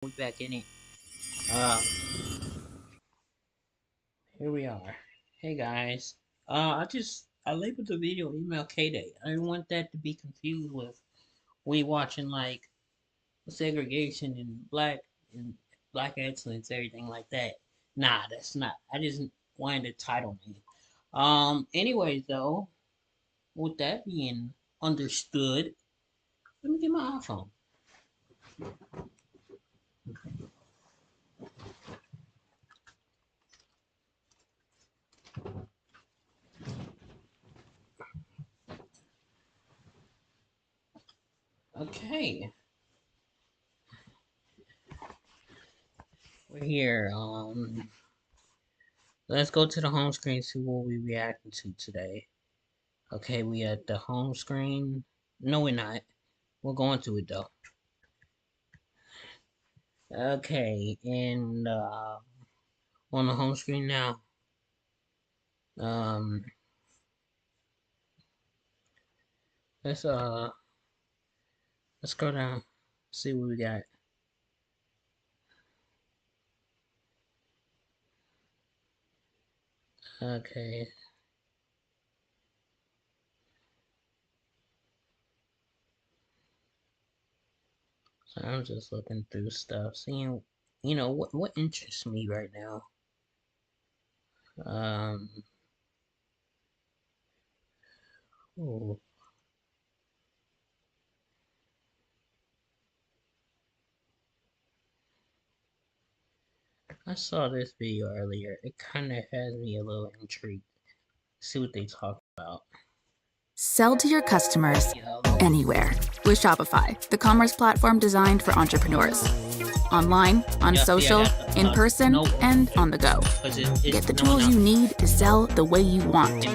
We back in it. Uh, Here we are. Hey guys. I labeled the video MLK Day. I didn't want that to be confused with we watching like segregation and black excellence, everything like that. Nah, that's not. I just wanted the title name. Anyways though, with that being understood, let me get my iPhone. Okay. We're here. Let's go to the home screen, see what we reacting to today. Okay, we at the home screen. No, we're not. We're going to it though. Okay, and on the home screen now. Um, let's let's go down, see what we got. Okay. So I'm just looking through stuff, seeing, what interests me right now. Oh, I saw this video earlier. It kind of has me a little intrigued. See what they talk about. Sell to your customers Yeah, anywhere with Shopify, the commerce platform designed for entrepreneurs. Online, on social, in person, and on the go. Get the tools you need to sell the way you want.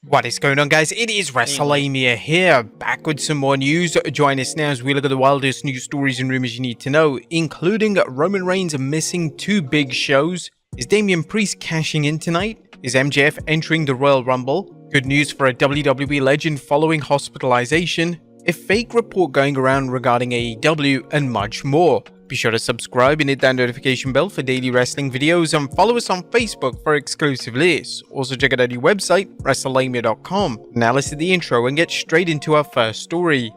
What is going on, guys? It is WrestleMania here, back with some more news. Join us now as we look at the wildest news stories and rumors you need to know, including Roman Reigns missing 2 big shows. Is Damian Priest cashing in tonight? Is MJF entering the Royal Rumble? Good news for a WWE legend following hospitalization. A fake report going around regarding AEW, and much more. Be sure to subscribe and hit that notification bell for daily wrestling videos, and follow us on Facebook for exclusive lists. Also check out our new website, WrestleMania.com. Now let's hit the intro and get straight into our first story.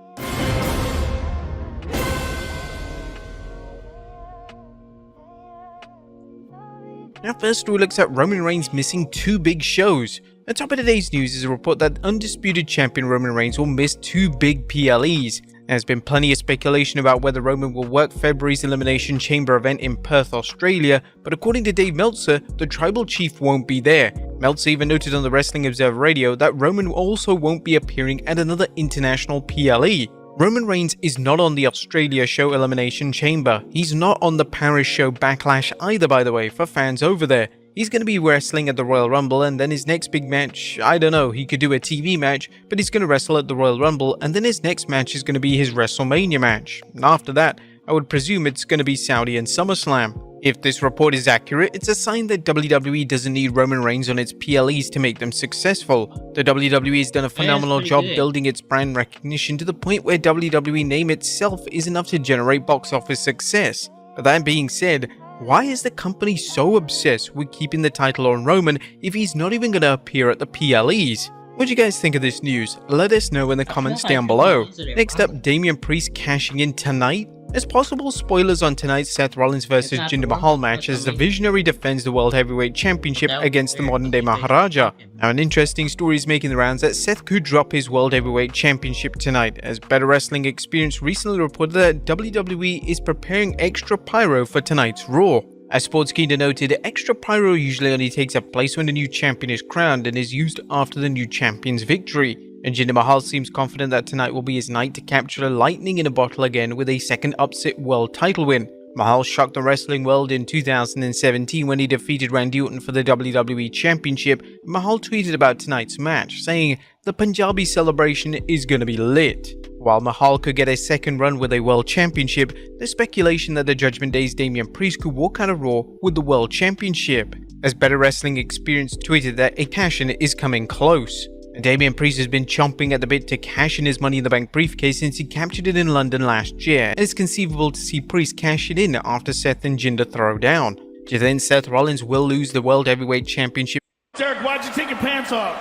Our first story looks at Roman Reigns missing 2 big shows. At top of today's news is a report that undisputed champion Roman Reigns will miss 2 big PLEs. There's been plenty of speculation about whether Roman will work February's Elimination Chamber event in Perth, Australia, but according to Dave Meltzer, the tribal chief won't be there. Meltzer even noted on the Wrestling Observer Radio that Roman also won't be appearing at another international PLE. Roman Reigns is not on the Australia show Elimination Chamber. He's not on the Paris show Backlash either, by the way, for fans over there. He's going to be wrestling at the Royal Rumble, and then his next big match, I don't know, he could do a TV match, but he's going to wrestle at the Royal Rumble, and then his next match is going to be his WrestleMania match. And after that, I would presume it's going to be Saudi and SummerSlam. If this report is accurate, it's a sign that WWE doesn't need Roman Reigns on its PLEs to make them successful. The WWE has done a phenomenal job building its brand recognition to the point where WWE name itself is enough to generate box office success. But that being said, why is the company so obsessed with keeping the title on Roman if he's not even going to appear at the PLEs? What do you guys think of this news? Let us know in the comments down below. Next up, Damian Priest cashing in tonight? There's possible spoilers on tonight's Seth Rollins vs Jinder Mahal match as the Visionary defends the World Heavyweight Championship against the modern-day Maharaja. Now, an interesting story is making the rounds that Seth could drop his World Heavyweight Championship tonight, as Better Wrestling Experience recently reported that WWE is preparing extra pyro for tonight's Raw. As Sportskeeda noted, extra pyro usually only takes place when the new champion is crowned and is used after the new champion's victory. And Jinder Mahal seems confident that tonight will be his night to capture the lightning in a bottle again with a second upset world title win. Mahal shocked the wrestling world in 2017 when he defeated Randy Orton for the WWE Championship. Mahal tweeted about tonight's match, saying, "The Punjabi celebration is gonna be lit." While Mahal could get a second run with a World Championship, there's speculation that the Judgment Day's Damian Priest could walk out of Raw with the World Championship, as Better Wrestling Experience tweeted that a cash-in is coming close. And Damian Priest has been chomping at the bit to cash in his Money in the Bank briefcase since he captured it in London last year, and it's conceivable to see Priest cash it in after Seth and Jinder throwdown. Do you think Seth Rollins will lose the World Heavyweight Championship? Derek, why'd you take your pants off?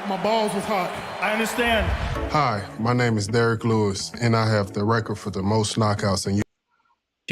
My balls was hot. I understand. Hi, my name is Derek Lewis, and I have the record for the most knockouts in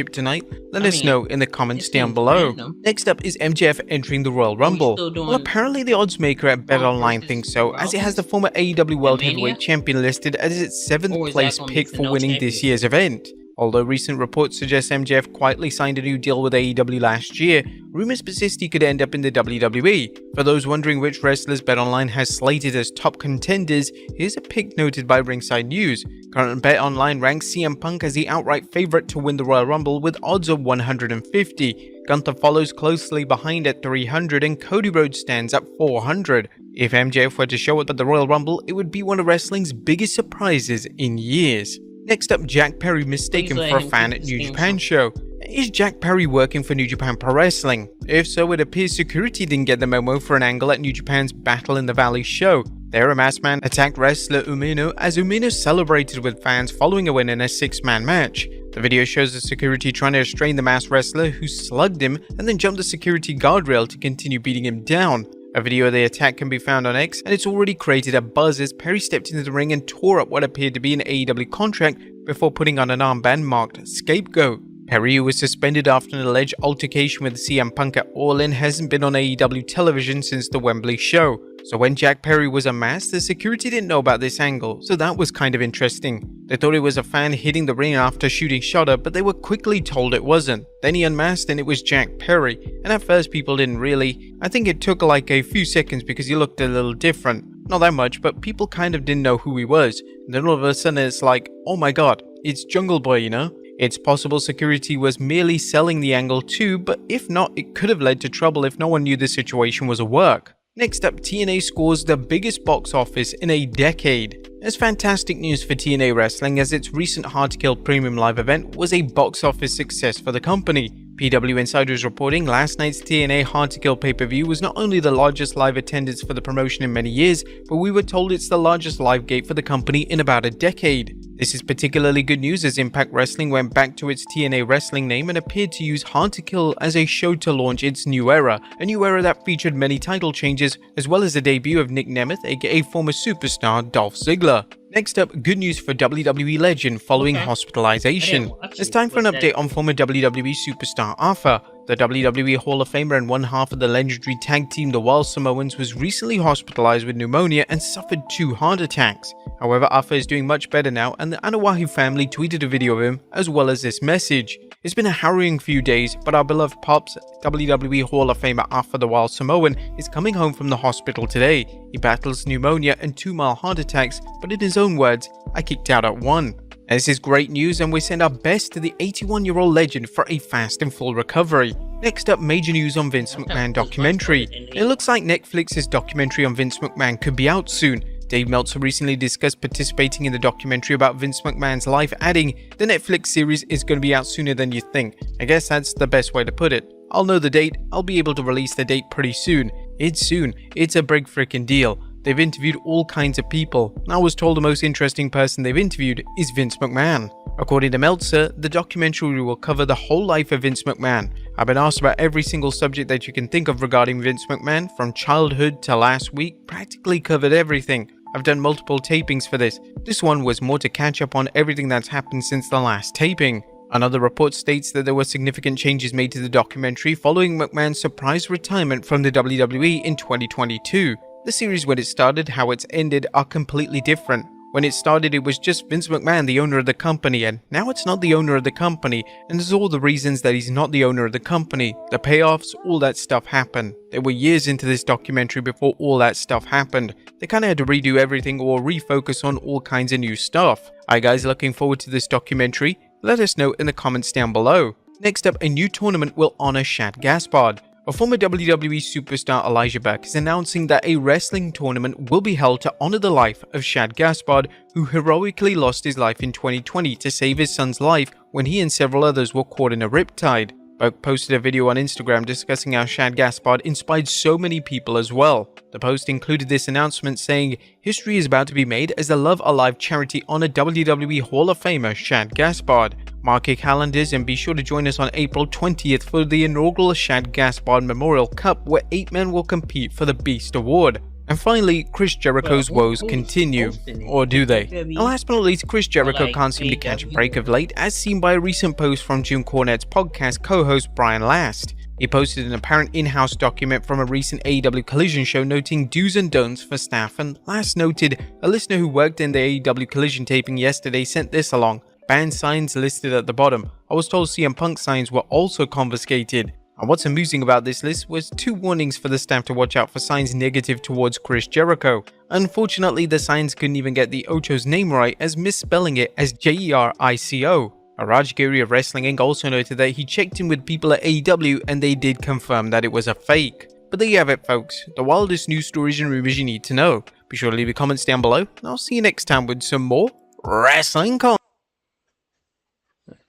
tonight? Let us know in the comments down below. Next up is MJF entering the Royal Rumble. Well, apparently the odds maker at BetOnline thinks so, as it has the former AEW World Heavyweight Champion listed as its 7th place pick for winning this year's event. Although recent reports suggest MJF quietly signed a new deal with AEW last year, rumors persist he could end up in the WWE. For those wondering which wrestlers BetOnline has slated as top contenders, here's a pick noted by Ringside News. Current BetOnline ranks CM Punk as the outright favourite to win the Royal Rumble with odds of 150. Gunther follows closely behind at 300 and Cody Rhodes stands at 400. If MJF were to show up at the Royal Rumble, it would be one of wrestling's biggest surprises in years. Next up, Jack Perry mistaken for a fan at New Japan show. Is Jack Perry working for New Japan Pro Wrestling? If so, it appears security didn't get the memo for an angle at New Japan's Battle in the Valley show. There, a masked man attacked wrestler Umino as Umino celebrated with fans following a win in a 6-man match. The video shows the security trying to restrain the masked wrestler who slugged him and then jumped the security guardrail to continue beating him down. A video of the attack can be found on X, and it's already created a buzz as Perry stepped into the ring and tore up what appeared to be an AEW contract before putting on an armband marked Scapegoat. Perry, who was suspended after an alleged altercation with CM Punk at All In, hasn't been on AEW television since the Wembley show. So when Jack Perry was unmasked, the security didn't know about this angle, so that was kind of interesting. They thought it was a fan hitting the ring after shooting Shudder, but they were quickly told it wasn't. Then he unmasked and it was Jack Perry, and at first people didn't really. I think it took like a few seconds because he looked a little different. Not that much, but people kind of didn't know who he was. And then all of a sudden it's like, oh my god, it's Jungle Boy, you know? It's possible security was merely selling the angle too, but if not, it could have led to trouble if no one knew the situation was a work. Next up, TNA scores the biggest box office in a decade. It's fantastic news for TNA Wrestling as its recent Hard to Kill Premium Live event was a box office success for the company. PW Insider is reporting last night's TNA Hard to Kill pay-per-view was not only the largest live attendance for the promotion in many years, but we were told it's the largest live gate for the company in about a decade. This is particularly good news as Impact Wrestling went back to its TNA Wrestling name and appeared to use Hard to Kill as a show to launch its new era, a new era that featured many title changes, as well as the debut of Nick Nemeth, aka former superstar Dolph Ziggler. Next up, good news for WWE legend following hospitalization. It's time for an update on former WWE superstar Arthur. The WWE Hall of Famer and one half of the legendary tag team the Wild Samoans was recently hospitalized with pneumonia and suffered 2 heart attacks. However, Arthur is doing much better now and the Anawahi family tweeted a video of him as well as this message. It's been a harrowing few days, but our beloved Pops, WWE Hall of Famer Arthur the Wild Samoan, is coming home from the hospital today. He battles pneumonia and 2 mild heart attacks, but in his own words, I kicked out at 1. This is great news and we send our best to the 81-year-old legend for a fast and full recovery. Next up, major news on Vince McMahon documentary. It looks like Netflix's documentary on Vince McMahon could be out soon. Dave Meltzer recently discussed participating in the documentary about Vince McMahon's life, adding, the Netflix series is going to be out sooner than you think. I guess that's the best way to put it. I'll know the date, I'll be able to release the date pretty soon. It's soon, it's a big freaking deal. They've interviewed all kinds of people. I was told the most interesting person they've interviewed is Vince McMahon. According to Meltzer, the documentary will cover the whole life of Vince McMahon. I've been asked about every single subject that you can think of regarding Vince McMahon, from childhood to last week, practically covered everything. I've done multiple tapings for this. This one was more to catch up on everything that's happened since the last taping. Another report states that there were significant changes made to the documentary following McMahon's surprise retirement from the WWE in 2022. The series, when it started, how it's ended, are completely different. When it started, it was just Vince McMahon, the owner of the company, and now it's not the owner of the company, and there's all the reasons that he's not the owner of the company. The payoffs, all that stuff happened. There were years into this documentary before all that stuff happened. They kinda had to redo everything or refocus on all kinds of new stuff. Alright guys, looking forward to this documentary. Let us know in the comments down below. Next up, a new tournament will honor Shad Gaspard. A former WWE superstar Elijah Burke is announcing that a wrestling tournament will be held to honor the life of Shad Gaspard, who heroically lost his life in 2020 to save his son's life when he and several others were caught in a riptide. Both posted a video on Instagram discussing how Shad Gaspard inspired so many people as well. The post included this announcement saying, "History is about to be made as the Love Alive charity honored WWE Hall of Famer Shad Gaspard. Mark your calendars and be sure to join us on April 20th for the inaugural Shad Gaspard Memorial Cup, where 8 men will compete for the Beast Award." And finally, Chris Jericho's woes continue. Or do they? And last but not least, Chris Jericho can't seem to catch a break of late, as seen by a recent post from Jim Cornette's podcast co-host Brian Last. He posted an apparent in-house document from a recent AEW Collision show noting do's and don'ts for staff, and Last noted, "A listener who worked in the AEW Collision taping yesterday sent this along. Banned signs listed at the bottom. I was told CM Punk signs were also confiscated." And what's amusing about this list was 2 warnings for the staff to watch out for signs negative towards Chris Jericho. Unfortunately, the signs couldn't even get the Ocho's name right, as misspelling it as Jericho. Raj Giri of Wrestling Inc. also noted that he checked in with people at AEW and they did confirm that it was a fake. But there you have it, folks, the wildest news stories and rumors you need to know. Be sure to leave your comments down below, and I'll see you next time with some more wrestling content.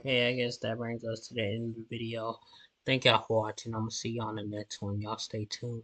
Okay, I guess that brings us to the end of the video. Thank y'all for watching. I'm gonna see you on the next one. Y'all stay tuned.